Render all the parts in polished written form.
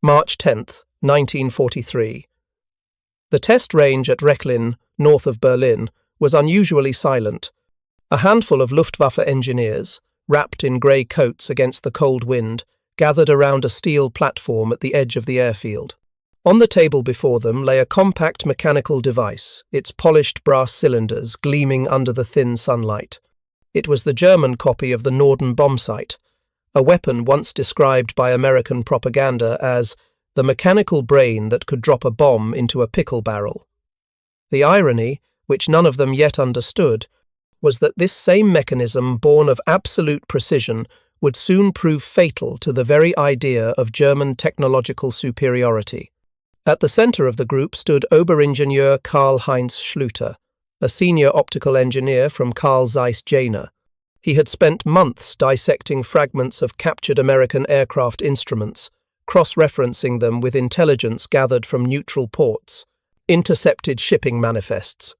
March 10, 1943. The test range at Rechlin, north of Berlin, was unusually silent. A handful of Luftwaffe engineers, wrapped in grey coats against the cold wind, gathered around a steel platform at the edge of the airfield. On the table before them lay a compact mechanical device, its polished brass cylinders gleaming under the thin sunlight. It was the German copy of the Norden Bombsight, a weapon once described by American propaganda as the mechanical brain that could drop a bomb into a pickle barrel. The irony, which none of them yet understood, was that this same mechanism, born of absolute precision, would soon prove fatal to the very idea of German technological superiority. At the centre of the group stood Oberingenieur Karl-Heinz Schlüter, a senior optical engineer from Carl Zeiss Jena. He had spent months dissecting fragments of captured American aircraft instruments, cross-referencing them with intelligence gathered from neutral ports, intercepted shipping manifests.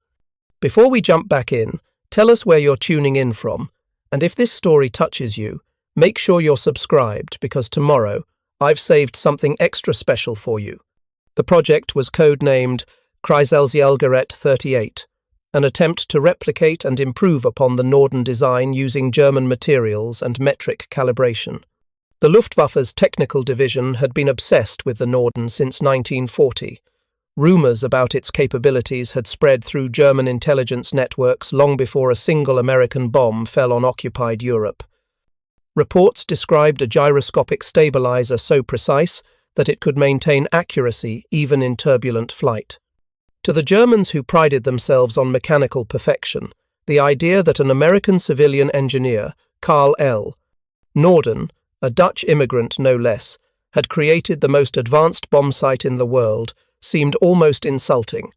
Before we jump back in, tell us where you're tuning in from, and if this story touches you, make sure you're subscribed because tomorrow I've saved something extra special for you. The project was codenamed Kreiselzjägerät 38, an attempt to replicate and improve upon the Norden design using German materials and metric calibration. The Luftwaffe's technical division had been obsessed with the Norden since 1940. Rumours about its capabilities had spread through German intelligence networks long before a single American bomb fell on occupied Europe. Reports described a gyroscopic stabilizer so precise that it could maintain accuracy even in turbulent flight. To the Germans who prided themselves on mechanical perfection, the idea that an American civilian engineer, Carl L. Norden, a Dutch immigrant no less, had created the most advanced bombsight in the world seemed almost insulting.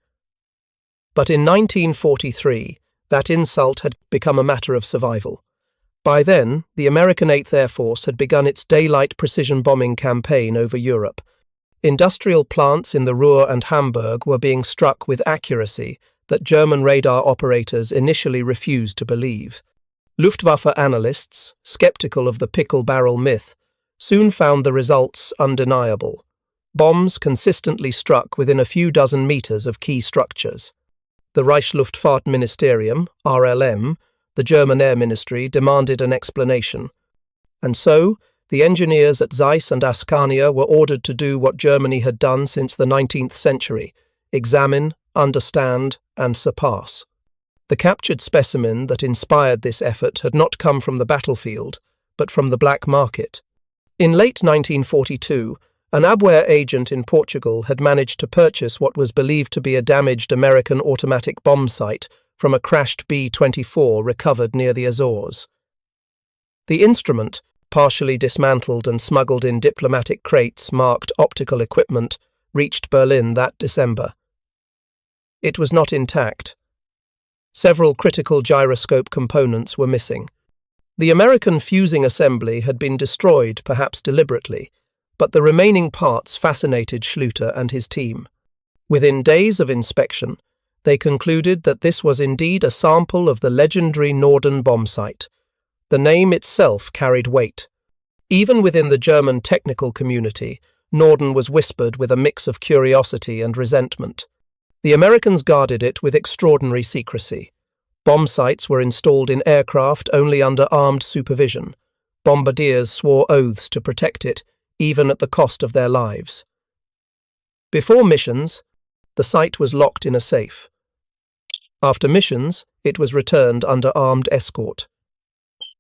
But in 1943, that insult had become a matter of survival. By then, the American 8th Air Force had begun its daylight precision bombing campaign over Europe. Industrial plants in the Ruhr and Hamburg were being struck with accuracy that German radar operators initially refused to believe. Luftwaffe analysts, skeptical of the pickle barrel myth, soon found the results undeniable. Bombs consistently struck within a few dozen meters of key structures. The Reichsluftfahrtministerium, RLM, the German Air Ministry, demanded an explanation. And so, the engineers at Zeiss and Askania were ordered to do what Germany had done since the 19th century: examine, understand, and surpass. The captured specimen that inspired this effort had not come from the battlefield, but from the black market. In late 1942, an Abwehr agent in Portugal had managed to purchase what was believed to be a damaged American automatic bomb sight from a crashed B-24 recovered near the Azores. The instrument, partially dismantled and smuggled in diplomatic crates marked optical equipment, reached Berlin that December. It was not intact. Several critical gyroscope components were missing. The American fusing assembly had been destroyed, perhaps deliberately, but the remaining parts fascinated Schlüter and his team. Within days of inspection, they concluded that this was indeed a sample of the legendary Norden Bombsight. The name itself carried weight. Even within the German technical community, Norden was whispered with a mix of curiosity and resentment. The Americans guarded it with extraordinary secrecy. Bomb sights were installed in aircraft only under armed supervision. Bombardiers swore oaths to protect it, even at the cost of their lives. Before missions, the sight was locked in a safe. After missions, it was returned under armed escort.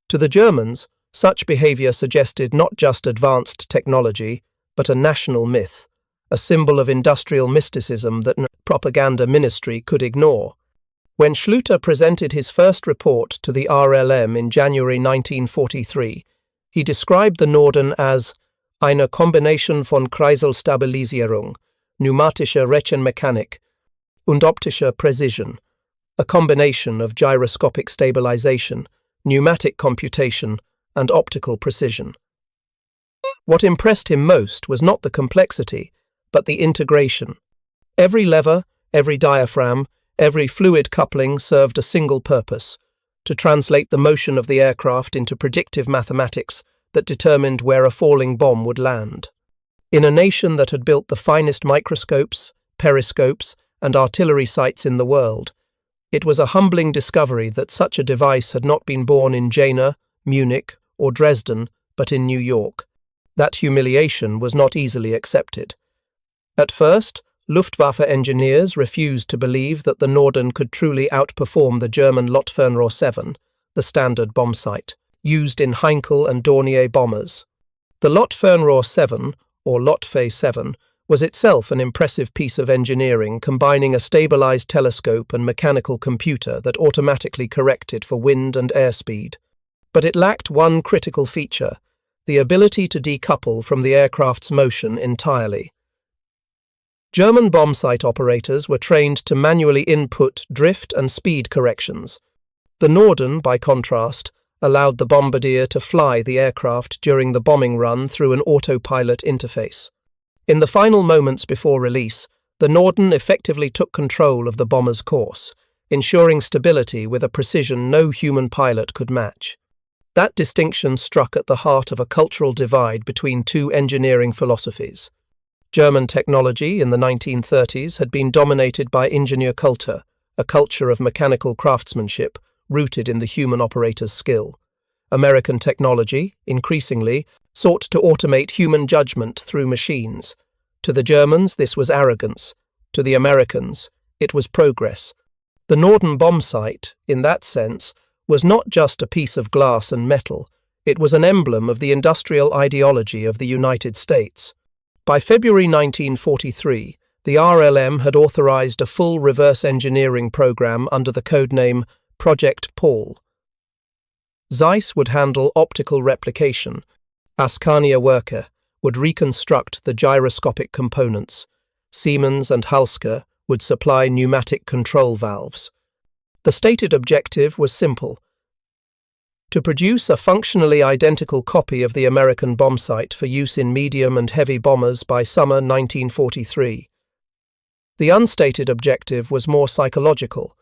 To the Germans, such behavior suggested not just advanced technology, but a national myth, a symbol of industrial mysticism that no propaganda ministry could ignore. When Schlüter presented his first report to the RLM in January 1943, he described the Norden as eine Kombination von Kreiselstabilisierung, pneumatischer Rechenmechanik und optischer Präzision, a combination of gyroscopic stabilization, pneumatic computation, and optical precision. What impressed him most was not the complexity, but the integration. Every lever, every diaphragm, every fluid coupling served a single purpose: to translate the motion of the aircraft into predictive mathematics that determined where a falling bomb would land. In a nation that had built the finest microscopes, periscopes, and artillery sites in the world, it was a humbling discovery that such a device had not been born in Jena, Munich, or Dresden, but in New York. That humiliation was not easily accepted. At first, Luftwaffe engineers refused to believe that the Norden could truly outperform the German Luftwaffe 7, the standard bombsight, used in Heinkel and Dornier bombers. The Luftwaffe 7, or Luftwaffe 7, was itself an impressive piece of engineering combining a stabilized telescope and mechanical computer that automatically corrected for wind and airspeed. But it lacked one critical feature: the ability to decouple from the aircraft's motion entirely. German bombsight operators were trained to manually input drift and speed corrections. The Norden, by contrast, allowed the bombardier to fly the aircraft during the bombing run through an autopilot interface. In the final moments before release, the Norden effectively took control of the bomber's course, ensuring stability with a precision no human pilot could match. That distinction struck at the heart of a cultural divide between two engineering philosophies. German technology in the 1930s had been dominated by Ingenieurkultur, a culture of mechanical craftsmanship rooted in the human operator's skill. American technology, increasingly, sought to automate human judgment through machines. To the Germans, this was arrogance. To the Americans, it was progress. The Norden Bombsight, in that sense, was not just a piece of glass and metal. It was an emblem of the industrial ideology of the United States. By February 1943, the RLM had authorized a full reverse engineering program under the codename Project Paul. Zeiss would handle optical replication. Askania Werke would reconstruct the gyroscopic components. Siemens and Halske would supply pneumatic control valves. The stated objective was simple: to produce a functionally identical copy of the American bombsight for use in medium and heavy bombers by summer 1943. The unstated objective was more psychological: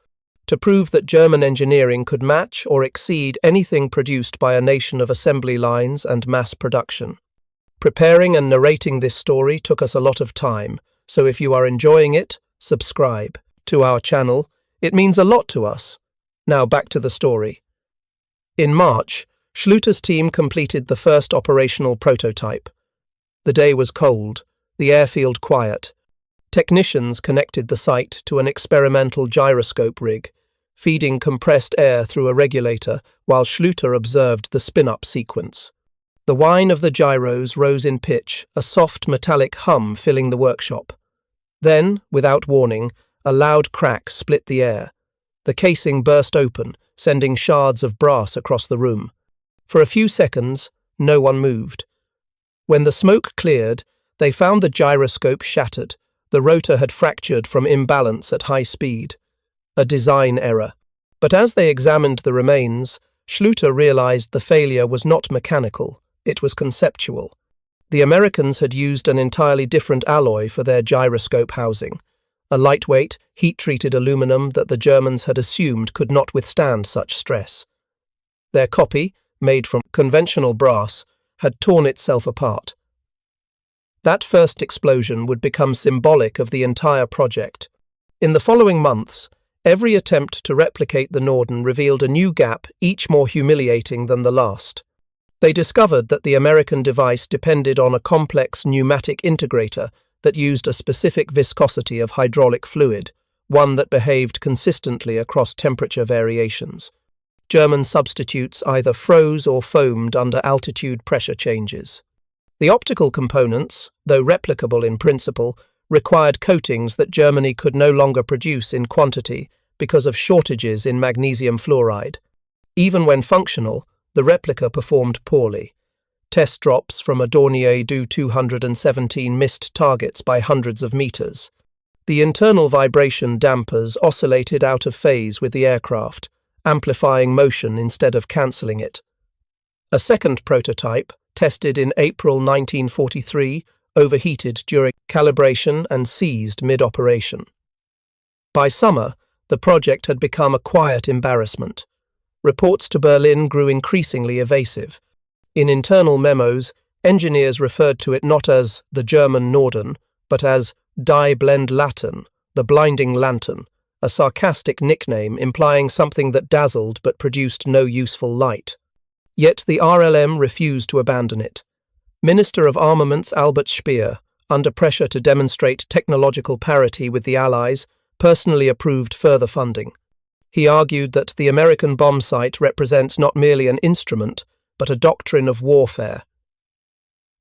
to prove that German engineering could match or exceed anything produced by a nation of assembly lines and mass production. Preparing and narrating this story took us a lot of time, so if you are enjoying it, subscribe to our channel. It means a lot to us. Now back to the story. In March, Schlüter's team completed the first operational prototype. The day was cold, the airfield quiet. Technicians connected the site to an experimental gyroscope rig, feeding compressed air through a regulator while Schlüter observed the spin-up sequence. The whine of the gyros rose in pitch, a soft metallic hum filling the workshop. Then, without warning, a loud crack split the air. The casing burst open, sending shards of brass across the room. For a few seconds, no one moved. When the smoke cleared, they found the gyroscope shattered. The rotor had fractured from imbalance at high speed. A design error. But as they examined the remains, Schlüter realized the failure was not mechanical, it was conceptual. The Americans had used an entirely different alloy for their gyroscope housing, a lightweight, heat-treated aluminum that the Germans had assumed could not withstand such stress. Their copy, made from conventional brass, had torn itself apart. That first explosion would become symbolic of the entire project. In the following months, every attempt to replicate the Norden revealed a new gap, each more humiliating than the last. They discovered that the American device depended on a complex pneumatic integrator that used a specific viscosity of hydraulic fluid, one that behaved consistently across temperature variations. German substitutes either froze or foamed under altitude pressure changes. The optical components, though replicable in principle, required coatings that Germany could no longer produce in quantity because of shortages in magnesium fluoride. Even when functional, the replica performed poorly. Test drops from a Dornier Do 217 missed targets by hundreds of meters. The internal vibration dampers oscillated out of phase with the aircraft, amplifying motion instead of cancelling it. A second prototype, tested in April 1943, overheated during calibration and seized mid-operation. By summer, the project had become a quiet embarrassment. Reports to Berlin grew increasingly evasive. In internal memos, Engineers referred to it not as the German Norden, but as Die Blendlatten, the blinding lantern, a sarcastic nickname implying something that dazzled but produced no useful light. Yet the RLM refused to abandon it. Minister of Armaments Albert Speer, under pressure to demonstrate technological parity with the Allies, personally approved further funding. He argued that the American bombsight represents not merely an instrument, but a doctrine of warfare.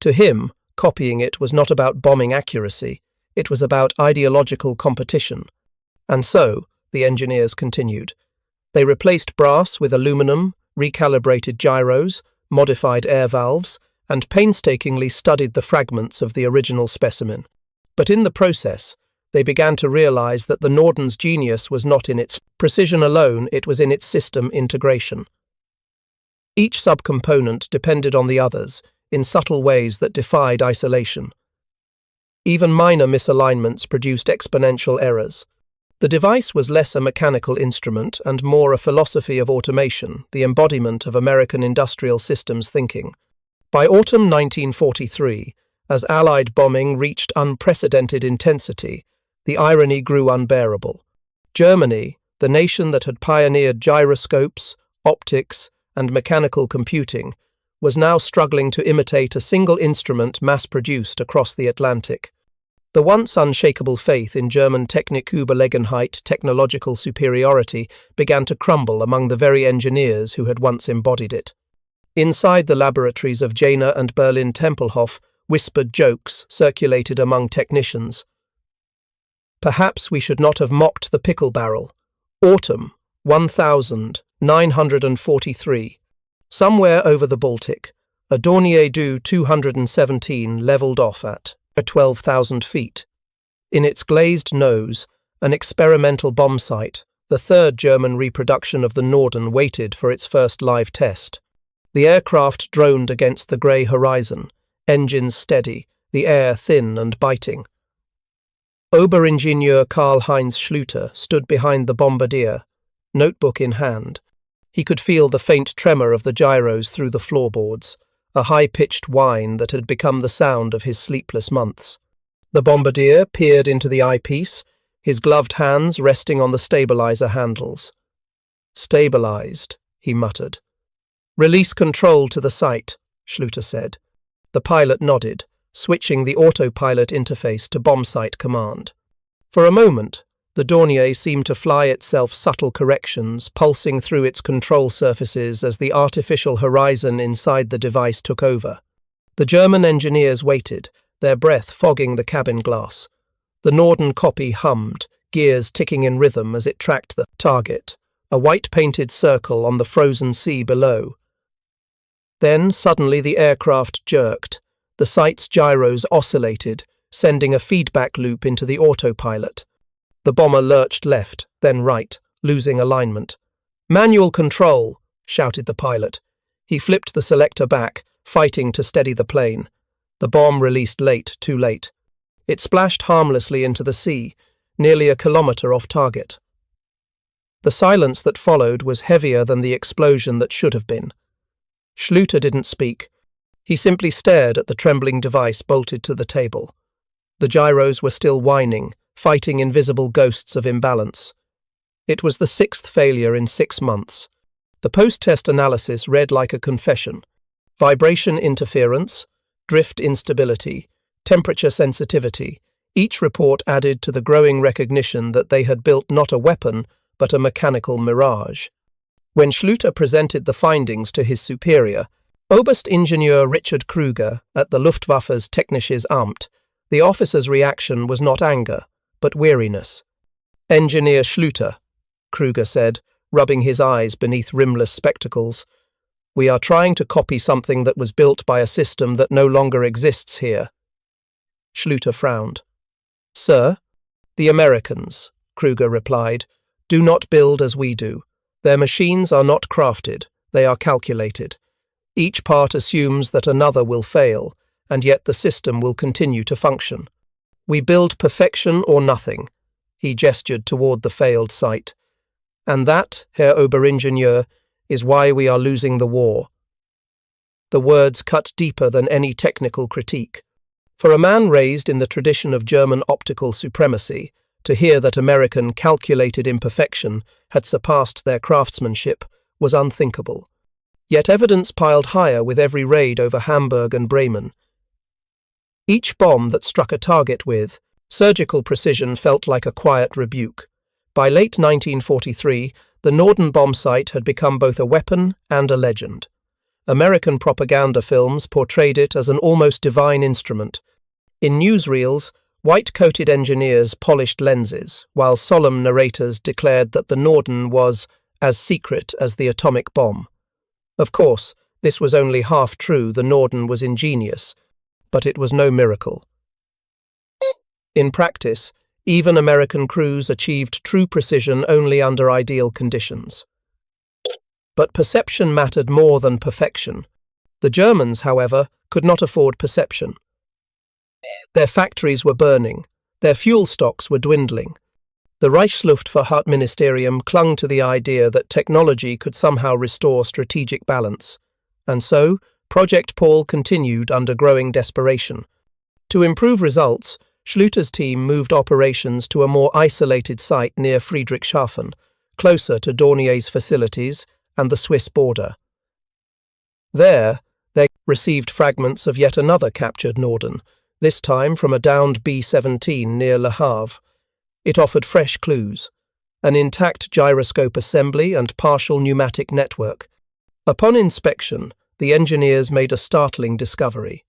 To him, copying it was not about bombing accuracy, it was about ideological competition. And so, the engineers continued. They replaced brass with aluminum, recalibrated gyros, modified air valves, and painstakingly studied the fragments of the original specimen. But in the process, they began to realize that the Norden's genius was not in its precision alone, it was in its system integration. Each subcomponent depended on the others, in subtle ways that defied isolation. Even minor misalignments produced exponential errors. The device was less a mechanical instrument and more a philosophy of automation, the embodiment of American industrial systems thinking. By autumn 1943, as Allied bombing reached unprecedented intensity, the irony grew unbearable. Germany, the nation that had pioneered gyroscopes, optics, and mechanical computing, was now struggling to imitate a single instrument mass-produced across the Atlantic. The once unshakable faith in German Techniküberlegenheit, technological superiority, began to crumble among the very engineers who had once embodied it. Inside the laboratories of Jena and Berlin Tempelhof, whispered jokes circulated among technicians. Perhaps we should not have mocked the pickle barrel. Autumn, 1943. Somewhere over the Baltic, a Dornier Du 217 levelled off at 12,000 feet. In its glazed nose, an experimental bombsight, the third German reproduction of the Norden, waited for its first live test. The aircraft droned against the grey horizon, engines steady, the air thin and biting. Oberingenieur Karl-Heinz Schlüter stood behind the bombardier, notebook in hand. He could feel the faint tremor of the gyros through the floorboards, a high-pitched whine that had become the sound of his sleepless months. The bombardier peered into the eyepiece, his gloved hands resting on the stabilizer handles. "Stabilized," he muttered. "Release control to the sight," Schlüter said. The pilot nodded, switching the autopilot interface to bombsight command. For a moment, the Dornier seemed to fly itself subtle corrections, pulsing through its control surfaces as the artificial horizon inside the device took over. The German engineers waited, their breath fogging the cabin glass. The Norden copy hummed, gears ticking in rhythm as it tracked the target, a white-painted circle on the frozen sea below. Then, suddenly, the aircraft jerked. The sight's gyros oscillated, sending a feedback loop into the autopilot. The bomber lurched left, then right, losing alignment. "Manual control," shouted the pilot. He flipped the selector back, fighting to steady the plane. The bomb released late, too late. It splashed harmlessly into the sea, nearly a kilometre off target. The silence that followed was heavier than the explosion that should have been. Schlüter didn't speak. He simply stared at the trembling device bolted to the table. The gyros were still whining, fighting invisible ghosts of imbalance. It was the sixth failure in 6 months. The post-test analysis read like a confession. Vibration interference, drift instability, temperature sensitivity. Each report added to the growing recognition that they had built not a weapon, but a mechanical mirage. When Schlüter presented the findings to his superior, Oberingenieur Richard Krüger at the Luftwaffe's Technisches Amt, the officer's reaction was not anger, but weariness. "Engineer Schlüter," Krüger said, rubbing his eyes beneath rimless spectacles, "we are trying to copy something that was built by a system that no longer exists here." Schlüter frowned. "Sir, the Americans," Krüger replied, "do not build as we do. Their machines are not crafted, they are calculated. Each part assumes that another will fail, and yet the system will continue to function. We build perfection or nothing." He gestured toward the failed site. "And that, Herr Oberingenieur, is why we are losing the war." the words cut deeper than any technical critique. For a man raised in the tradition of German optical supremacy, to hear that American calculated imperfection had surpassed their craftsmanship was unthinkable. Yet evidence piled higher with every raid over Hamburg and Bremen. Each bomb that struck a target with surgical precision felt like a quiet rebuke. By late 1943, the Norden Bombsight had become both a weapon and a legend. American propaganda films portrayed it as an almost divine instrument. In newsreels, white-coated engineers polished lenses, while solemn narrators declared that the Norden was as secret as the atomic bomb. Of course, this was only half true. The Norden was ingenious, but it was no miracle. In practice, even American crews achieved true precision only under ideal conditions. But perception mattered more than perfection. The Germans, however, could not afford perception. Their factories were burning, their fuel stocks were dwindling. The Reichsluftfahrtministerium clung to the idea that technology could somehow restore strategic balance, and so Project Paul continued under growing desperation. To improve results, Schlüter's team moved operations to a more isolated site near Friedrichshafen, closer to Dornier's facilities and the Swiss border. There, they received fragments of yet another captured Norden, this time from a downed B-17 near Le Havre. It offered fresh clues: an intact gyroscope assembly and partial pneumatic network. Upon inspection, the engineers made a startling discovery.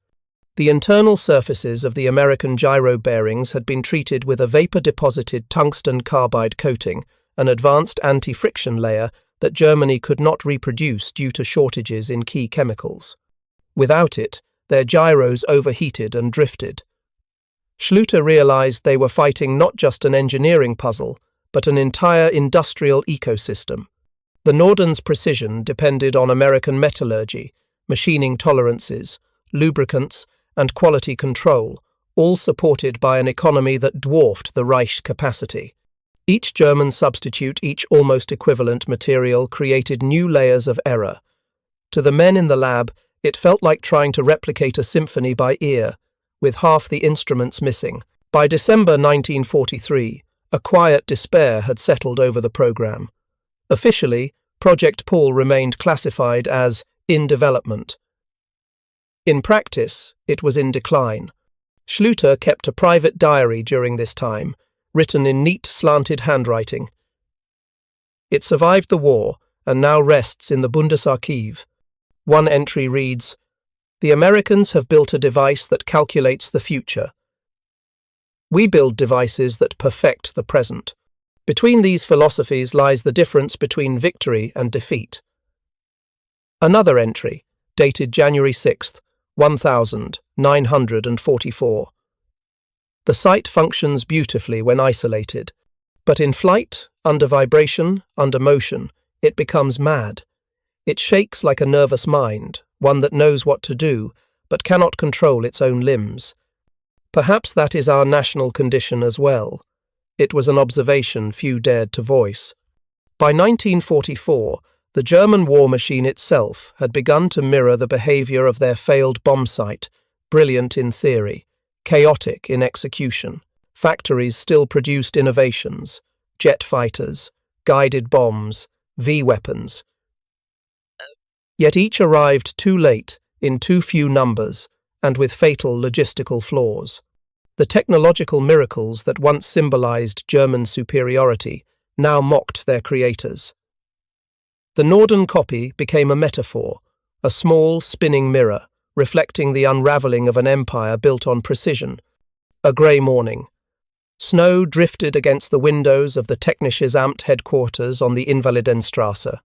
The internal surfaces of the American gyro bearings had been treated with a vapor-deposited tungsten carbide coating, an advanced anti-friction layer that Germany could not reproduce due to shortages in key chemicals. Without it, their gyros overheated and drifted. Schlüter realized they were fighting not just an engineering puzzle, but an entire industrial ecosystem. The Norden's precision depended on American metallurgy, machining tolerances, lubricants, and quality control, all supported by an economy that dwarfed the Reich's capacity. Each German substitute, each almost equivalent material created new layers of error. To the men in the lab, it felt like trying to replicate a symphony by ear, with half the instruments missing. By December 1943, a quiet despair had settled over the program. Officially, Project Paul remained classified as in development. In practice, it was in decline. Schlüter kept a private diary during this time, written in neat, slanted handwriting. It survived the war and now rests in the Bundesarchiv. One entry reads, "The Americans have built a device that calculates the future. We build devices that perfect the present. Between these philosophies lies the difference between victory and defeat." Another entry, dated January 6, 1944. "The sight functions beautifully when isolated, but in flight, under vibration, under motion, it becomes mad. It shakes like a nervous mind, one that knows what to do, but cannot control its own limbs. Perhaps that is our national condition as well." It was an observation few dared to voice. By 1944, the German war machine itself had begun to mirror the behavior of their failed bombsight, brilliant in theory, chaotic in execution. Factories still produced innovations: jet fighters, guided bombs, V-weapons. Yet each arrived too late, in too few numbers, and with fatal logistical flaws. The technological miracles that once symbolized German superiority now mocked their creators. The Norden copy became a metaphor, a small, spinning mirror, reflecting the unraveling of an empire built on precision. A grey morning. Snow drifted against the windows of the Technisches Amt headquarters on the Invalidenstrasse.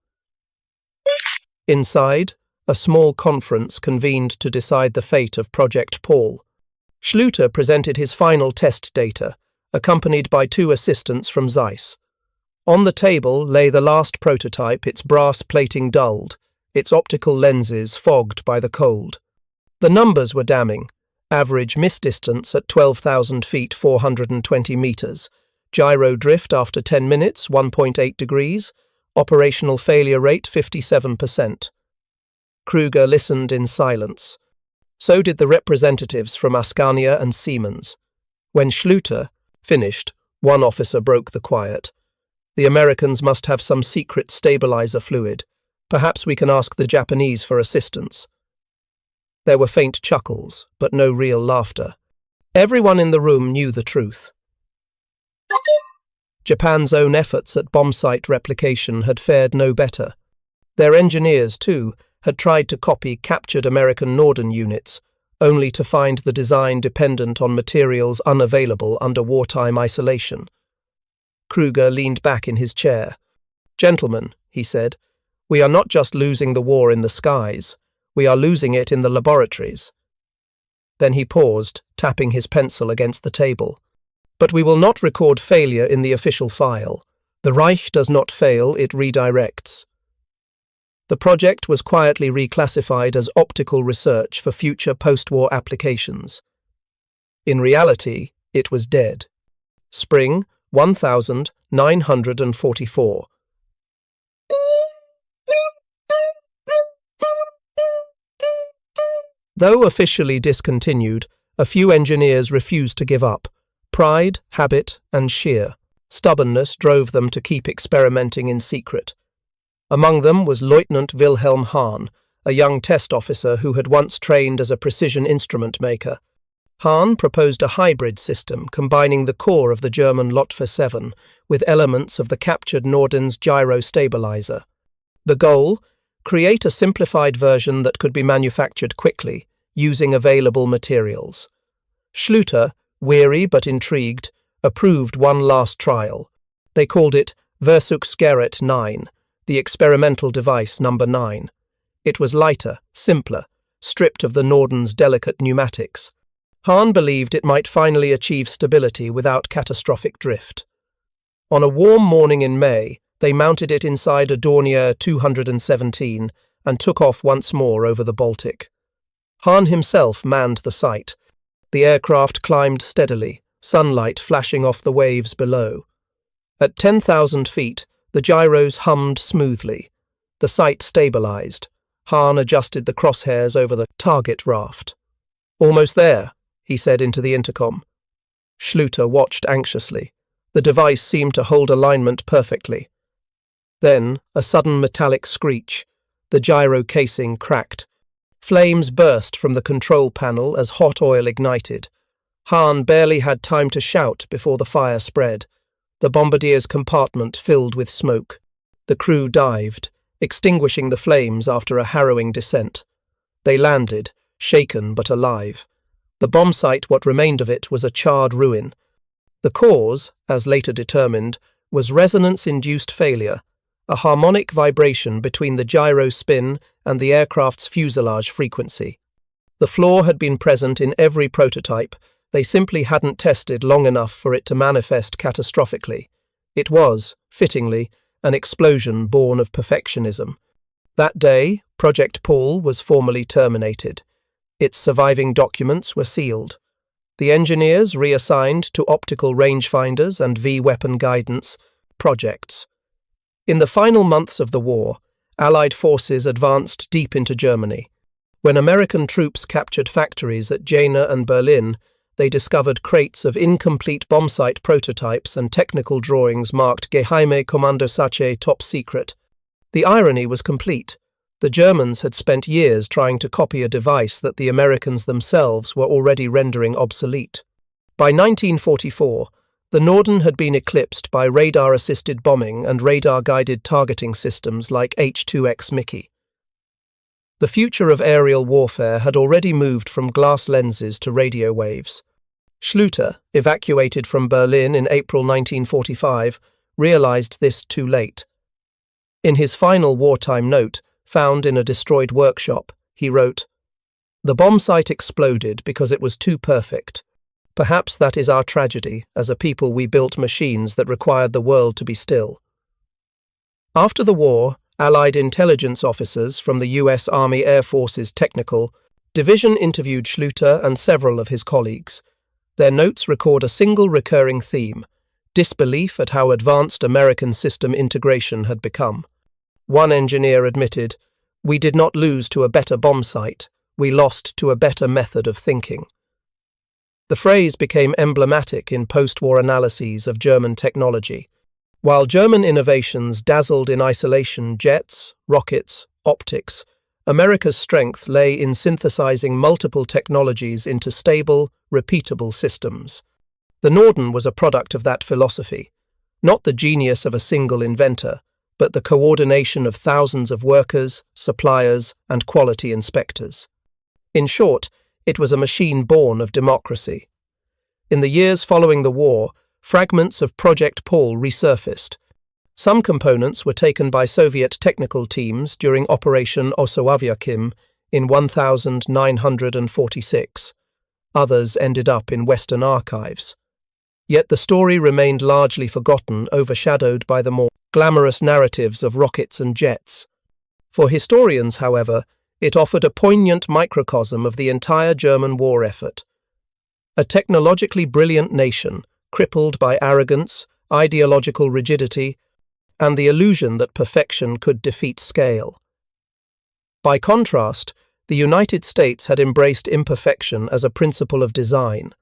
Inside, a small conference convened to decide the fate of Project Paul. Schlüter presented his final test data, accompanied by 2 assistants from Zeiss. On the table lay the last prototype, its brass plating dulled, its optical lenses fogged by the cold. The numbers were damning: average miss distance at 12,000 feet 420 meters, gyro drift after 10 minutes 1.8 degrees, operational failure rate 57%. Krüger listened in silence. So did the representatives from Askania and Siemens. When Schlüter finished, one officer broke the quiet. The Americans must have some secret stabilizer fluid. Perhaps we can ask the Japanese for assistance. There were faint chuckles, but no real laughter. Everyone in the room knew the truth. Japan's own efforts at bombsight replication had fared no better. Their engineers, too, had tried to copy captured American Norden units, only to find the design dependent on materials unavailable under wartime isolation. Krüger leaned back in his chair. "Gentlemen," he said, "we are not just losing the war in the skies, we are losing it in the laboratories." Then he paused, tapping his pencil against the table. "But we will not record failure in the official file. The Reich does not fail, it redirects." The project was quietly reclassified as optical research for future post-war applications. In reality, it was dead. Spring 1944. Though officially discontinued, a few engineers refused to give up. Pride, habit, and sheer stubbornness drove them to keep experimenting in secret. Among them was Lieutenant Wilhelm Hahn, a young test officer who had once trained as a precision instrument maker. Hahn proposed a hybrid system combining the core of the German Luftwaffe 7 with elements of the captured Norden's gyro stabilizer. The goal? Create a simplified version that could be manufactured quickly, using available materials. Schlüter, weary but intrigued, approved one last trial. They called it Versuchsgerät 9, the experimental device number 9. It was lighter, simpler, stripped of the Norden's delicate pneumatics. Hahn believed it might finally achieve stability without catastrophic drift. On a warm morning in May, they mounted it inside a Dornier 217 and took off once more over the Baltic. Hahn himself manned the site. The aircraft climbed steadily, sunlight flashing off the waves below. At 10,000 feet, the gyros hummed smoothly. The sight stabilized. Hahn adjusted the crosshairs over the target raft. "Almost there," he said into the intercom. Schlüter watched anxiously. The device seemed to hold alignment perfectly. Then, a sudden metallic screech. The gyro casing cracked. Flames burst from the control panel as hot oil ignited. Hahn barely had time to shout before the fire spread. The bombardier's compartment filled with smoke. The crew dived, extinguishing the flames after a harrowing descent. They landed, shaken but alive. The bombsight, what remained of it, was a charred ruin. The cause, as later determined, was resonance-induced failure, a harmonic vibration between the gyro spin and the aircraft's fuselage frequency. The flaw had been present in every prototype. They simply hadn't tested long enough for it to manifest catastrophically. It was, fittingly, an explosion born of perfectionism. That day, Project Paul was formally terminated. Its surviving documents were sealed. The engineers reassigned to optical rangefinders and V-weapon guidance projects. In the final months of the war, Allied forces advanced deep into Germany. When American troops captured factories at Jena and Berlin, they discovered crates of incomplete bombsight prototypes and technical drawings marked Geheime Kommandosache Top Secret. The irony was complete. The Germans had spent years trying to copy a device that the Americans themselves were already rendering obsolete. By 1944, the Norden had been eclipsed by radar-assisted bombing and radar-guided targeting systems like H-2X Mickey. The future of aerial warfare had already moved from glass lenses to radio waves. Schlüter, evacuated from Berlin in April 1945, realized this too late. In his final wartime note, found in a destroyed workshop, he wrote, "The bombsight exploded because it was too perfect. Perhaps that is our tragedy. As a people, we built machines that required the world to be still." After the war, Allied intelligence officers from the U.S. Army Air Force's Technical Division interviewed Schlüter and several of his colleagues. Their notes record a single recurring theme: disbelief at how advanced American system integration had become. One engineer admitted, We did not lose to a better bomb sight, we lost to a better method of thinking. The phrase became emblematic in post-war analyses of German technology. While German innovations dazzled in isolation jets, rockets, optics, America's strength lay in synthesizing multiple technologies into stable, repeatable systems. The Norden was a product of that philosophy, not the genius of a single inventor, but the coordination of thousands of workers, suppliers, and quality inspectors. In short, it was a machine born of democracy. In the years following the war, fragments of Project Paul resurfaced. Some components were taken by Soviet technical teams during Operation Osowiakim in 1946. Others ended up in Western archives. Yet the story remained largely forgotten, overshadowed by the more glamorous narratives of rockets and jets. For historians, however, it offered a poignant microcosm of the entire German war effort. A technologically brilliant nation, crippled by arrogance, ideological rigidity, and the illusion that perfection could defeat scale. By contrast, the United States had embraced imperfection as a principle of design.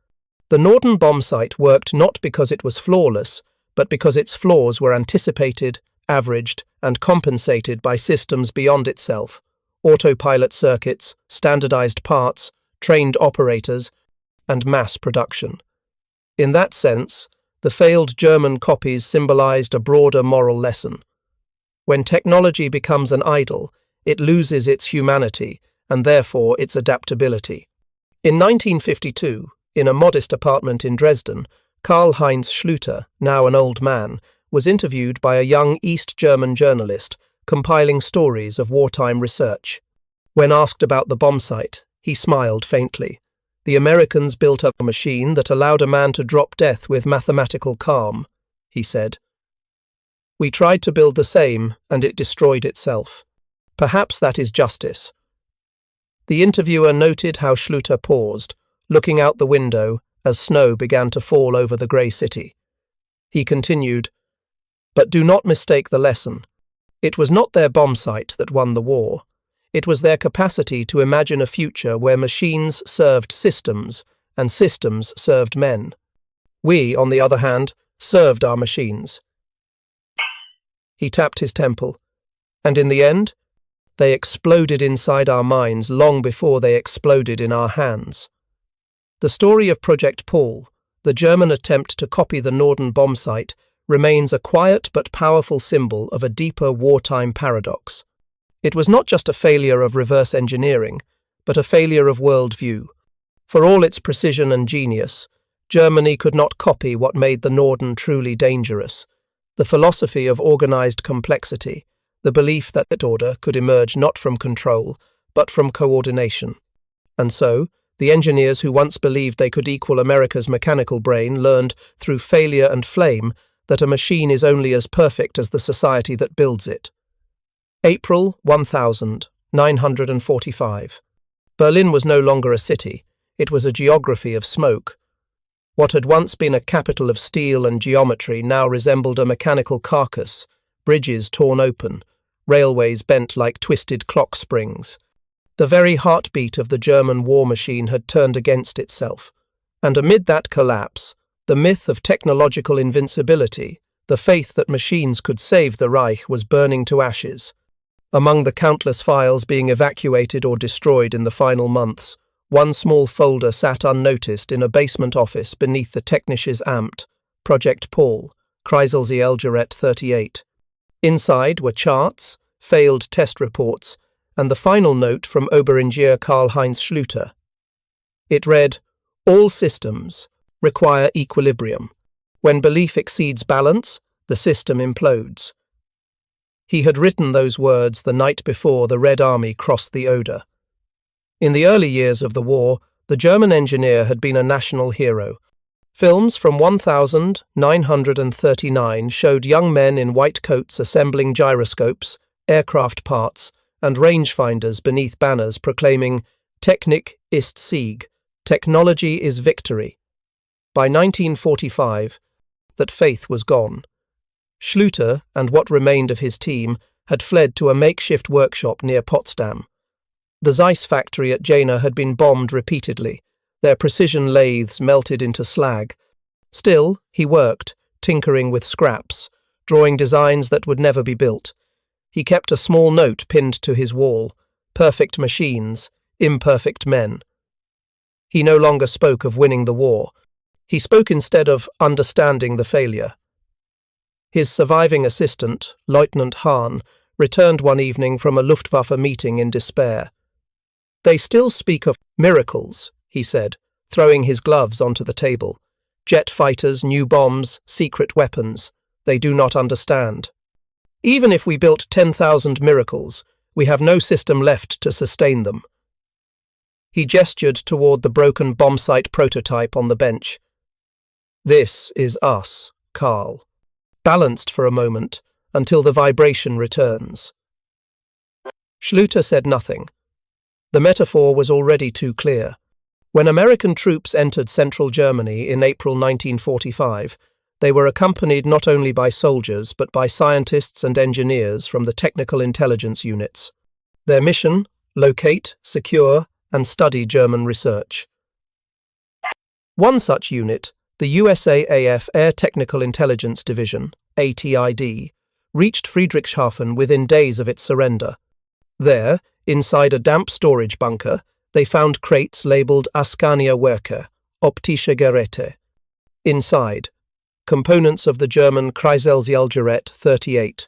The Norden Bombsight worked not because it was flawless, but because its flaws were anticipated, averaged, and compensated by systems beyond itself: autopilot circuits, standardized parts, trained operators, and mass production. In that sense, the failed German copies symbolized a broader moral lesson. When technology becomes an idol, it loses its humanity and therefore its adaptability. In 1952, in a modest apartment in Dresden, Karl-Heinz Schlüter, now an old man, was interviewed by a young East German journalist compiling stories of wartime research. When asked about the bombsight, he smiled faintly. The Americans built a machine that allowed a man to drop death with mathematical calm, he said. We tried to build the same, and it destroyed itself. Perhaps that is justice. The interviewer noted how Schlüter paused, looking out the window as snow began to fall over the grey city. He continued, "But do not mistake the lesson. It was not their bombsight that won the war. It was their capacity to imagine a future where machines served systems and systems served men. We, on the other hand, served our machines." He tapped his temple. "And in the end, they exploded inside our minds long before they exploded in our hands." The story of Project Paul, the German attempt to copy the Norden bombsight, remains a quiet but powerful symbol of a deeper wartime paradox. It was not just a failure of reverse engineering, but a failure of worldview. For all its precision and genius, Germany could not copy what made the Norden truly dangerous: the philosophy of organized complexity, the belief that that order could emerge not from control, but from coordination. And so, the engineers who once believed they could equal America's mechanical brain learned, through failure and flame, that a machine is only as perfect as the society that builds it. April 1945. Berlin was no longer a city, it was a geography of smoke. What had once been a capital of steel and geometry now resembled a mechanical carcass, bridges torn open, railways bent like twisted clock springs. The very heartbeat of the German war machine had turned against itself, and amid that collapse, the myth of technological invincibility, the faith that machines could save the Reich, was burning to ashes. Among the countless files being evacuated or destroyed in the final months, one small folder sat unnoticed in a basement office beneath the Technisches Amt, Project Paul, Kreiselzielgerät 38. Inside were charts, failed test reports, and the final note from Oberingenieur Karl-Heinz Schlüter. It read, "All systems require equilibrium. When belief exceeds balance, the system implodes." He had written those words the night before the Red Army crossed the Oder. In the early years of the war, the German engineer had been a national hero. Films from 1939 showed young men in white coats assembling gyroscopes, aircraft parts, and rangefinders beneath banners proclaiming "Technik ist Sieg," technology is victory. By 1945, that faith was gone. Schlüter and what remained of his team had fled to a makeshift workshop near Potsdam. The Zeiss factory at Jena had been bombed repeatedly, their precision lathes melted into slag. Still, he worked, tinkering with scraps, drawing designs that would never be built. He kept a small note pinned to his wall: perfect machines, imperfect men. He no longer spoke of winning the war. He spoke instead of understanding the failure. His surviving assistant, Lieutenant Hahn, returned one evening from a Luftwaffe meeting in despair. "They still speak of miracles," he said, throwing his gloves onto the table. "Jet fighters, new bombs, secret weapons. They do not understand. Even if we built 10,000 miracles, we have no system left to sustain them." He gestured toward the broken bombsight prototype on the bench. "This is us, Carl." Balanced for a moment, until the vibration returns. Schlüter said nothing. The metaphor was already too clear. When American troops entered central Germany in April 1945, they were accompanied not only by soldiers but by scientists and engineers from the technical intelligence units. Their mission: locate, secure, and study German research. One such unit, the USAAF Air Technical Intelligence Division, ATID, reached Friedrichshafen within days of its surrender. There, inside a damp storage bunker, they found crates labelled Askania Werke, optische Geräte. Inside, components of the German Kreiselzielgerät 38.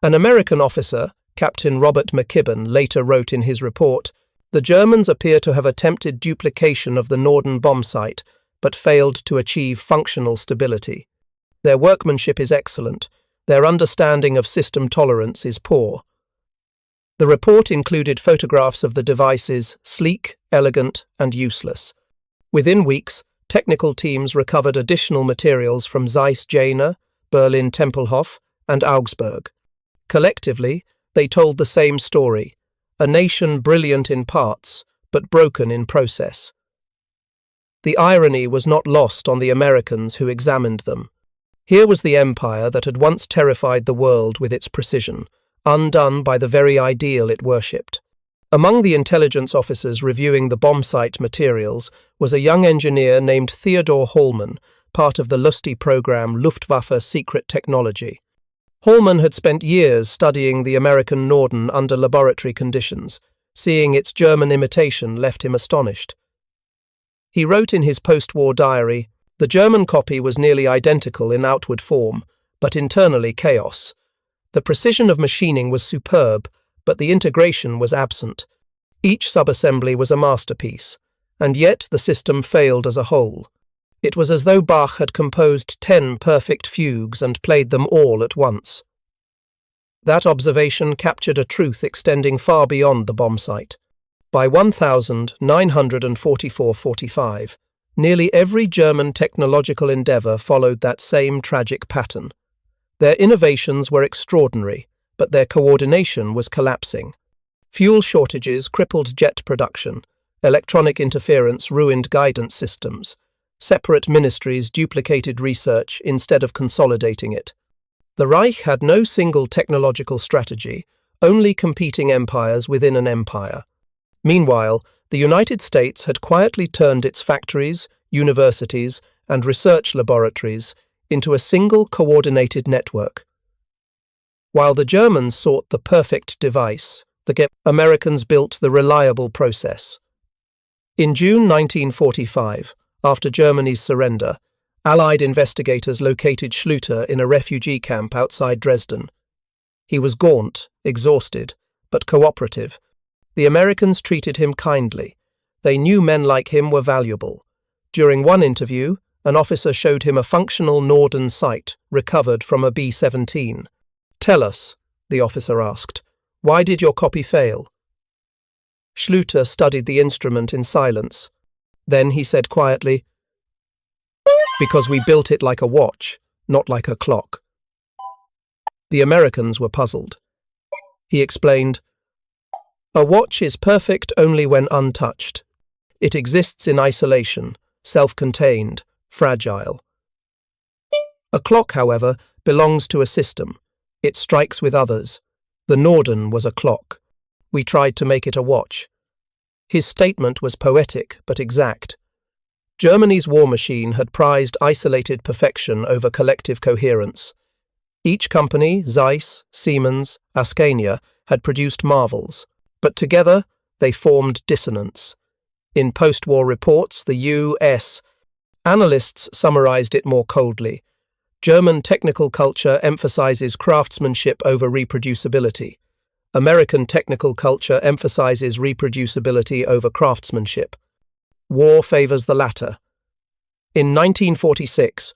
An American officer, Captain Robert McKibben, later wrote in his report, "The Germans appear to have attempted duplication of the Norden Bombsight, but failed to achieve functional stability. Their workmanship is excellent. Their understanding of system tolerance is poor." The report included photographs of the devices sleek, elegant, and useless. Within weeks, technical teams recovered additional materials from Zeiss Jena, Berlin Tempelhof, and Augsburg. Collectively, they told the same story: a nation brilliant in parts, but broken in process. The irony was not lost on the Americans who examined them. Here was the empire that had once terrified the world with its precision, undone by the very ideal it worshipped. Among the intelligence officers reviewing the bombsight materials was a young engineer named Theodor Hollmann, part of the Lusty program Luftwaffe Secret Technology. Hollmann had spent years studying the American Norden under laboratory conditions. Seeing its German imitation left him astonished. He wrote in his post-war diary, "The German copy was nearly identical in outward form, but internally chaos. The precision of machining was superb, but the integration was absent. Each subassembly was a masterpiece, and yet the system failed as a whole. It was as though Bach had composed 10 perfect fugues and played them all at once." That observation captured a truth extending far beyond the bombsight. By 1944-45, nearly every German technological endeavour followed that same tragic pattern. Their innovations were extraordinary, but their coordination was collapsing. Fuel shortages crippled jet production, electronic interference ruined guidance systems, separate ministries duplicated research instead of consolidating it. The Reich had no single technological strategy, only competing empires within an empire. Meanwhile, the United States had quietly turned its factories, universities, and research laboratories into a single coordinated network. While the Germans sought the perfect device, the Americans built the reliable process. In June 1945, after Germany's surrender, Allied investigators located Schlüter in a refugee camp outside Dresden. He was gaunt, exhausted, but cooperative. The Americans treated him kindly. They knew men like him were valuable. During one interview, an officer showed him a functional Norden sight recovered from a B-17. "Tell us," the officer asked, "why did your copy fail?" Schlüter studied the instrument in silence. Then he said quietly, "Because we built it like a watch, not like a clock." The Americans were puzzled. He explained, "A watch is perfect only when untouched. It exists in isolation, self-contained, fragile. A clock, however, belongs to a system. It strikes with others. The Norden was a clock. We tried to make it a watch. His statement was poetic but exact. Germany's war machine had prized isolated perfection over collective coherence. Each company, Zeiss, Siemens, Askania, had produced marvels, but together they formed dissonance. In post-war reports, the U.S. analysts summarized it more coldly. German technical culture emphasizes craftsmanship over reproducibility. American technical culture emphasizes reproducibility over craftsmanship. War favors the latter. In 1946,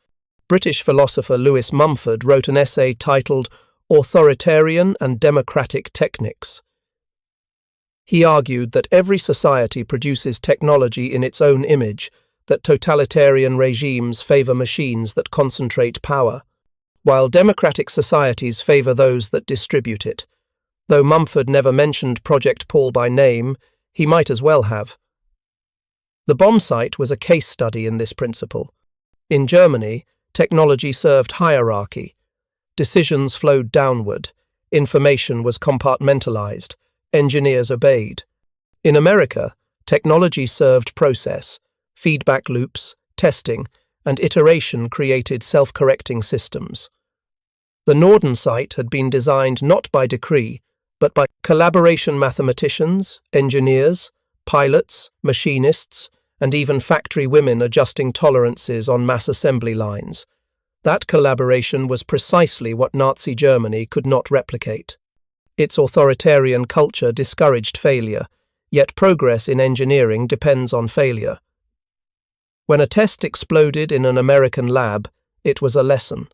British philosopher Lewis Mumford wrote an essay titled Authoritarian and Democratic Techniques. He argued that every society produces technology in its own image, that totalitarian regimes favor machines that concentrate power, while democratic societies favor those that distribute it. Though Mumford never mentioned Project Paul by name, he might as well have. The bombsight was a case study in this principle. In Germany, technology served hierarchy. Decisions flowed downward. Information was compartmentalized. Engineers obeyed. In America, technology served process. Feedback loops, testing, and iteration created self-correcting systems. The Norden site had been designed not by decree, but by collaboration mathematicians, engineers, pilots, machinists, and even factory women adjusting tolerances on mass assembly lines. That collaboration was precisely what Nazi Germany could not replicate. Its authoritarian culture discouraged failure, yet progress in engineering depends on failure. When a test exploded in an American lab, it was a lesson.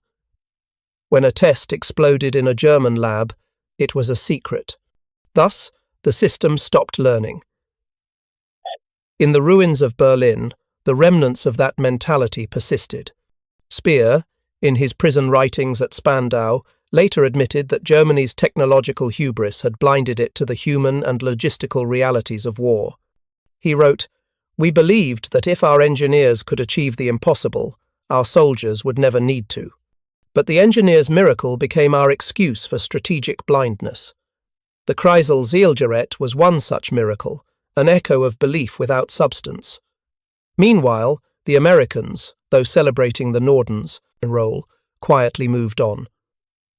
When a test exploded in a German lab, it was a secret. Thus, the system stopped learning. In the ruins of Berlin, the remnants of that mentality persisted. Speer, in his prison writings at Spandau, later admitted that Germany's technological hubris had blinded it to the human and logistical realities of war. He wrote, "We believed that if our engineers could achieve the impossible, our soldiers would never need to. But the engineer's miracle became our excuse for strategic blindness. The Kreisel Zielgerät was one such miracle, an echo of belief without substance. Meanwhile, the Americans, though celebrating the Norden's role, quietly moved on.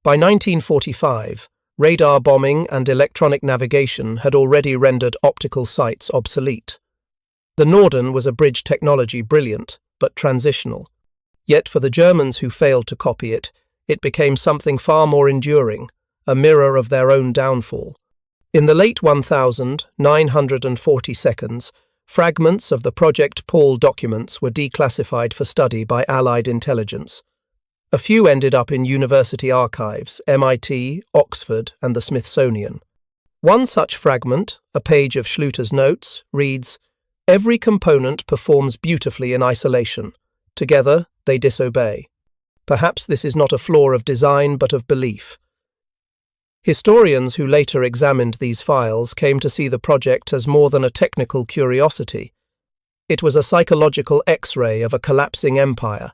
By 1945, radar bombing and electronic navigation had already rendered optical sights obsolete. The Norden was a bridge technology brilliant, but transitional. Yet for the Germans who failed to copy it, it became something far more enduring, a mirror of their own downfall. In the late 1940s, fragments of the Project Paul documents were declassified for study by Allied intelligence. A few ended up in university archives, MIT, Oxford, and the Smithsonian. One such fragment, a page of Schlüter's notes, reads, "Every component performs beautifully in isolation. Together, they disobey." Perhaps this is not a flaw of design but of belief. Historians who later examined these files came to see the project as more than a technical curiosity. It was a psychological X-ray of a collapsing empire.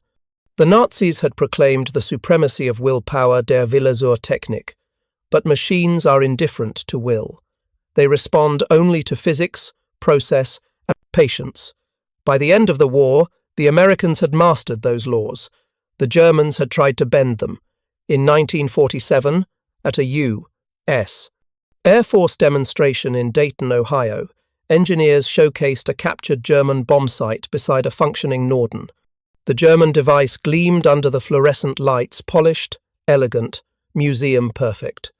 The Nazis had proclaimed the supremacy of willpower, der Wille zur Technik, but machines are indifferent to will. They respond only to physics, process, and patience. By the end of the war, the Americans had mastered those laws. The Germans had tried to bend them. In 1947, at a U.S. Air Force demonstration in Dayton, Ohio, engineers showcased a captured German bombsight beside a functioning Norden. The German device gleamed under the fluorescent lights, polished, elegant, museum-perfect.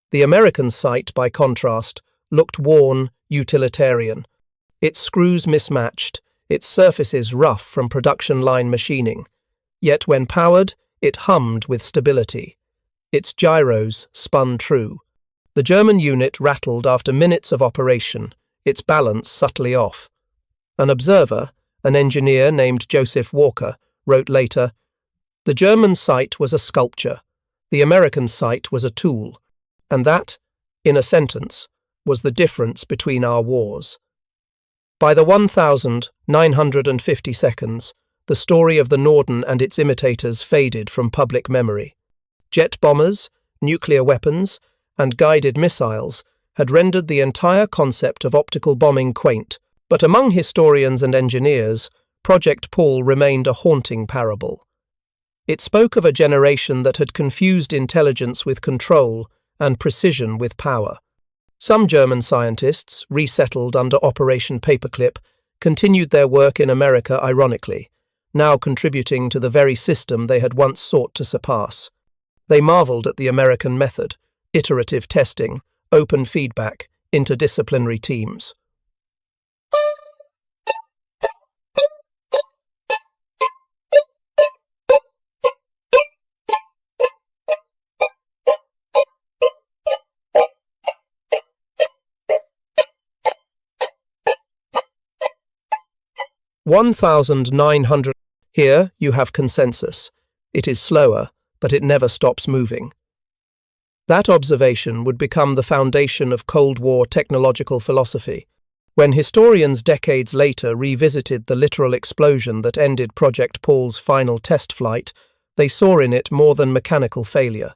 The American sight, by contrast, looked worn, utilitarian. Its screws mismatched, its surfaces rough from production line machining. Yet when powered, it hummed with stability. Its gyros spun true. The German unit rattled after minutes of operation, its balance subtly off. An observer, an engineer named Joseph Walker, wrote later, "The German sight was a sculpture, the American sight was a tool, and that, in a sentence, was the difference between our wars." By the 1950s, the story of the Norden and its imitators faded from public memory. Jet bombers, nuclear weapons, and guided missiles had rendered the entire concept of optical bombing quaint, but among historians and engineers, Project Paul remained a haunting parable. It spoke of a generation that had confused intelligence with control and precision with power. Some German scientists, resettled under Operation Paperclip, continued their work in America ironically, now contributing to the very system they had once sought to surpass. They marveled at the American method, iterative testing, open feedback, interdisciplinary teams. (1,900). Here you have consensus. It is slower, but it never stops moving. That observation would become the foundation of Cold War technological philosophy. When historians decades later revisited the literal explosion that ended Project Paul's final test flight, they saw in it more than mechanical failure.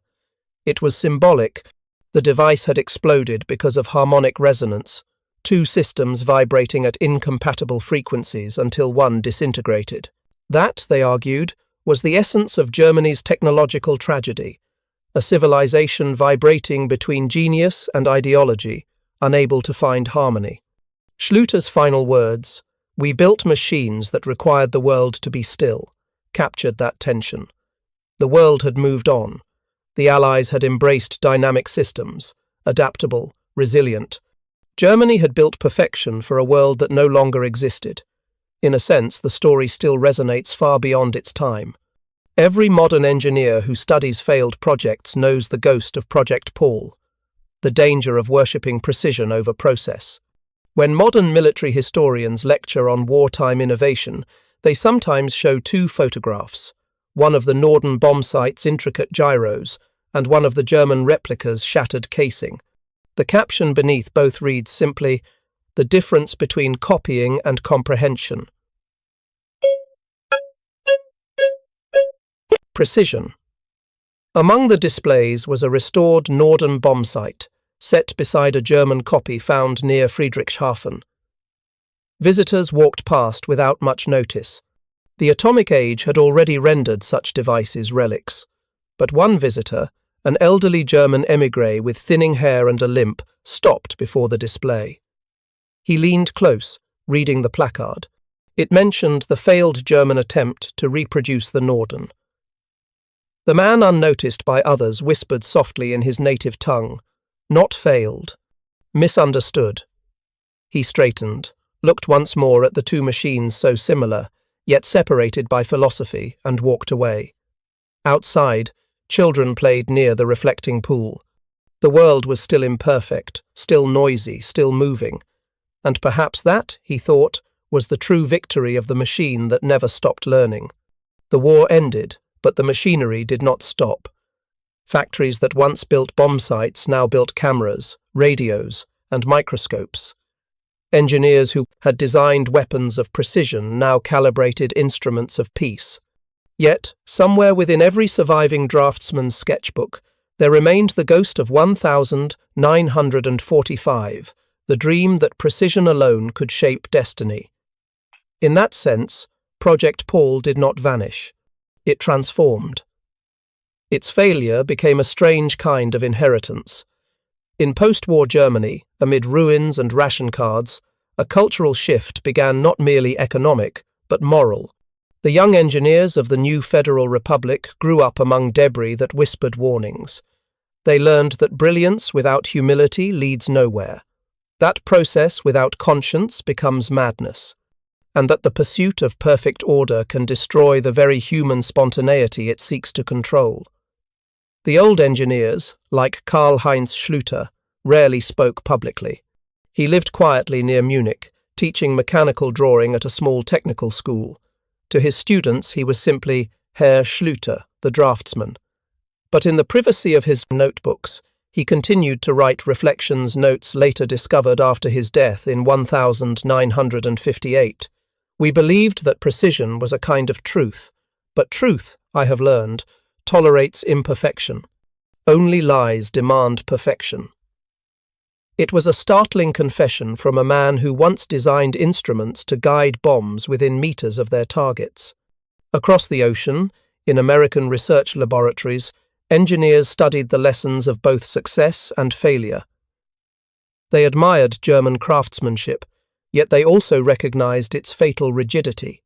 It was symbolic. The device had exploded because of harmonic resonance, two systems vibrating at incompatible frequencies until one disintegrated. That, they argued, was the essence of Germany's technological tragedy, a civilization vibrating between genius and ideology, unable to find harmony. Schlüter's final words, "We built machines that required the world to be still," captured that tension. The world had moved on. The Allies had embraced dynamic systems, adaptable, resilient. Germany had built perfection for a world that no longer existed. In a sense, the story still resonates far beyond its time. Every modern engineer who studies failed projects knows the ghost of Project Paul, the danger of worshipping precision over process. When modern military historians lecture on wartime innovation, they sometimes show two photographs, one of the Norden Bombsight's intricate gyros and one of the German replica's shattered casing. The caption beneath both reads simply, "The difference between copying and comprehension." Precision. Among the displays was a restored Norden Bombsight, set beside a German copy found near Friedrichshafen. Visitors walked past without much notice. The atomic age had already rendered such devices relics. But one visitor, an elderly German émigré with thinning hair and a limp, stopped before the display. He leaned close, reading the placard. It mentioned the failed German attempt to reproduce the Norden. The man, unnoticed by others, whispered softly in his native tongue, "Not failed. Misunderstood." He straightened, looked once more at the two machines so similar, yet separated by philosophy, and walked away. Outside, children played near the reflecting pool. The world was still imperfect, still noisy, still moving. And perhaps that, he thought, was the true victory of the machine that never stopped learning. The war ended, but the machinery did not stop. Factories that once built bomb sites now built cameras, radios, and microscopes. Engineers who had designed weapons of precision now calibrated instruments of peace. Yet, somewhere within every surviving draftsman's sketchbook, there remained the ghost of 1945, the dream that precision alone could shape destiny. In that sense, Project Paul did not vanish. It transformed. Its failure became a strange kind of inheritance. In post-war Germany, amid ruins and ration cards, a cultural shift began not merely economic, but moral. The young engineers of the new Federal Republic grew up among debris that whispered warnings. They learned that brilliance without humility leads nowhere. That process without conscience becomes madness. And that the pursuit of perfect order can destroy the very human spontaneity it seeks to control. The old engineers, like Karl-Heinz Schlüter, rarely spoke publicly. He lived quietly near Munich, teaching mechanical drawing at a small technical school. To his students he was simply Herr Schlüter, the draftsman. But in the privacy of his notebooks, he continued to write reflections notes later discovered after his death in 1958. "We believed that precision was a kind of truth, but truth, I have learned, tolerates imperfection. Only lies demand perfection. It was a startling confession from a man who once designed instruments to guide bombs within meters of their targets. Across the ocean, in American research laboratories, engineers studied the lessons of both success and failure. They admired German craftsmanship, yet they also recognized its fatal rigidity.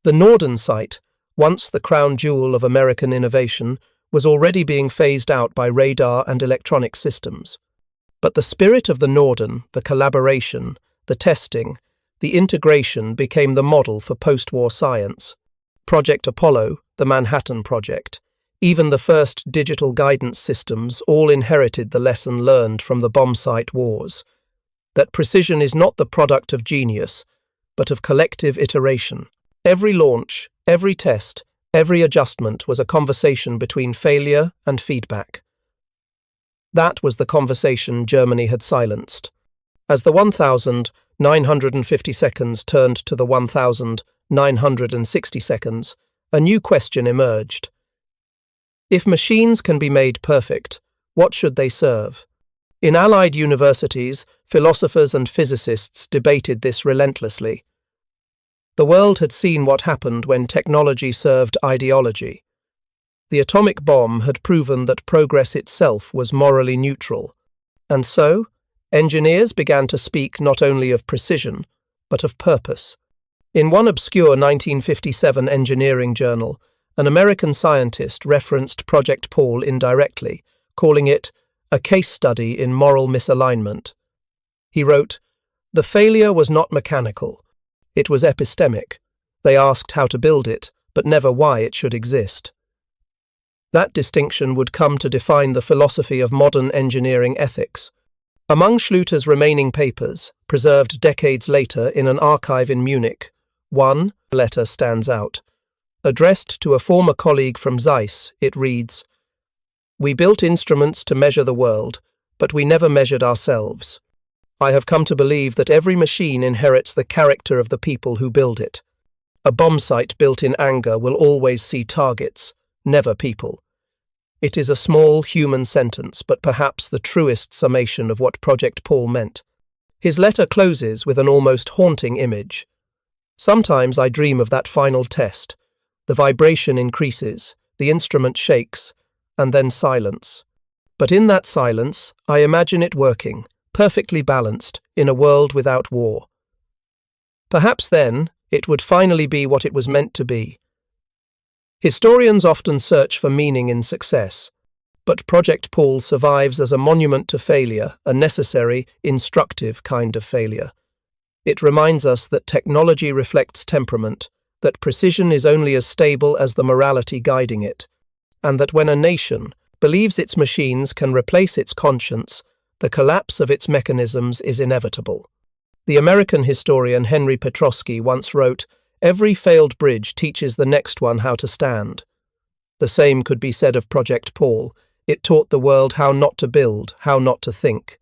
The Norden Bombsight, once the crown jewel of American innovation, was already being phased out by radar and electronic systems. But the spirit of the Norden, the collaboration, the testing, the integration became the model for post-war science. Project Apollo, the Manhattan Project, even the first digital guidance systems all inherited the lesson learned from the bombsight wars, that precision is not the product of genius, but of collective iteration. Every launch, every test, every adjustment was a conversation between failure and feedback. That was the conversation Germany had silenced. As the 1,950 seconds turned to the 1,960 seconds, a new question emerged. If machines can be made perfect, what should they serve? In Allied universities, philosophers and physicists debated this relentlessly. The world had seen what happened when technology served ideology. The atomic bomb had proven that progress itself was morally neutral. And so, engineers began to speak not only of precision, but of purpose. In one obscure 1957 engineering journal, an American scientist referenced Project Paul indirectly, calling it a case study in moral misalignment. He wrote, "The failure was not mechanical. It was epistemic. They asked how to build it, but never why it should exist." That distinction would come to define the philosophy of modern engineering ethics. Among Schlüter's remaining papers, preserved decades later in an archive in Munich, one letter stands out. Addressed to a former colleague from Zeiss, it reads, "We built instruments to measure the world, but we never measured ourselves. I have come to believe that every machine inherits the character of the people who build it. A bombsight built in anger will always see targets, never people." It is a small human sentence, but perhaps the truest summation of what Project Paul meant. His letter closes with an almost haunting image. "Sometimes I dream of that final test. The vibration increases, the instrument shakes, and then silence. But in that silence, I imagine it working, perfectly balanced, in a world without war. Perhaps then, it would finally be what it was meant to be." Historians often search for meaning in success, but Project Paul survives as a monument to failure, a necessary, instructive kind of failure. It reminds us that technology reflects temperament, that precision is only as stable as the morality guiding it, and that when a nation believes its machines can replace its conscience, the collapse of its mechanisms is inevitable. The American historian Henry Petrosky once wrote, "Every failed bridge teaches the next one how to stand." The same could be said of Project Paul. It taught the world how not to build, how not to think.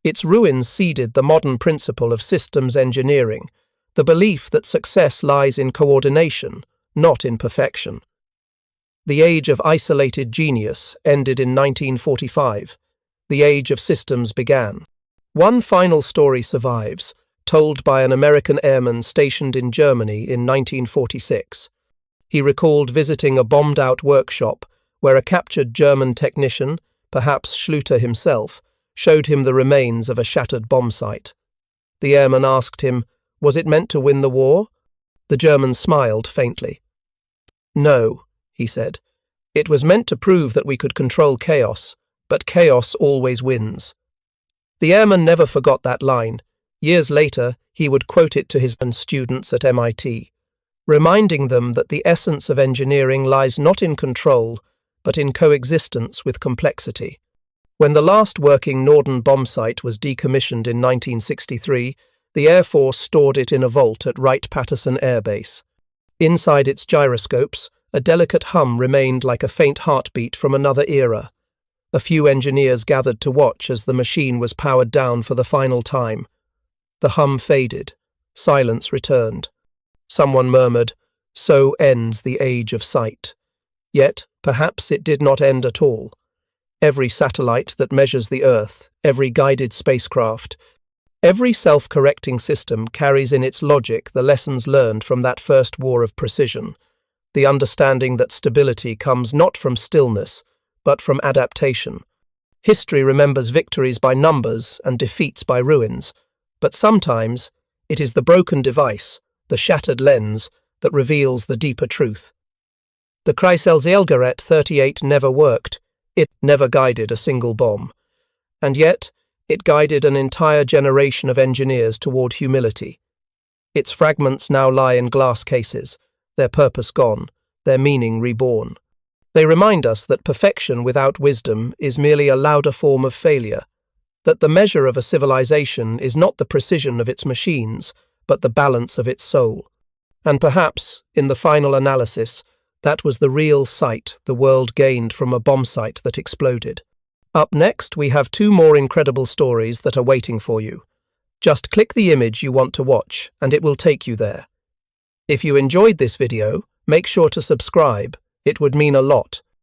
Its ruins seeded the modern principle of systems engineering, the belief that success lies in coordination, not in perfection. The age of isolated genius ended in 1945. The age of systems began. One final story survives, told by an American airman stationed in Germany in 1946. He recalled visiting a bombed-out workshop where a captured German technician, perhaps Schlüter himself, showed him the remains of a shattered bombsight. The airman asked him, "Was it meant to win the war?" The German smiled faintly. "No," he said. "It was meant to prove that we could control chaos, but chaos always wins." The airman never forgot that line. Years later, he would quote it to his students at MIT, reminding them that the essence of engineering lies not in control, but in coexistence with complexity. When the last working Norden Bombsight was decommissioned in 1963, the Air Force stored it in a vault at Wright-Patterson Air Base. Inside its gyroscopes, a delicate hum remained like a faint heartbeat from another era. A few engineers gathered to watch as the machine was powered down for the final time. The hum faded. Silence returned. Someone murmured, "So ends the age of sight." Yet, perhaps it did not end at all. Every satellite that measures the Earth, every guided spacecraft, every self-correcting system carries in its logic the lessons learned from that first war of precision, the understanding that stability comes not from stillness, but from adaptation. History remembers victories by numbers and defeats by ruins, but sometimes it is the broken device, the shattered lens, that reveals the deeper truth. The Kreisel 38 never worked. It never guided a single bomb. And yet, it guided an entire generation of engineers toward humility. Its fragments now lie in glass cases, their purpose gone, their meaning reborn. They remind us that perfection without wisdom is merely a louder form of failure, that the measure of a civilization is not the precision of its machines, but the balance of its soul. And perhaps, in the final analysis, that was the real sight the world gained from a bombsight that exploded. Up next, we have two more incredible stories that are waiting for you. Just click the image you want to watch, and it will take you there. If you enjoyed this video, make sure to subscribe. It would mean a lot.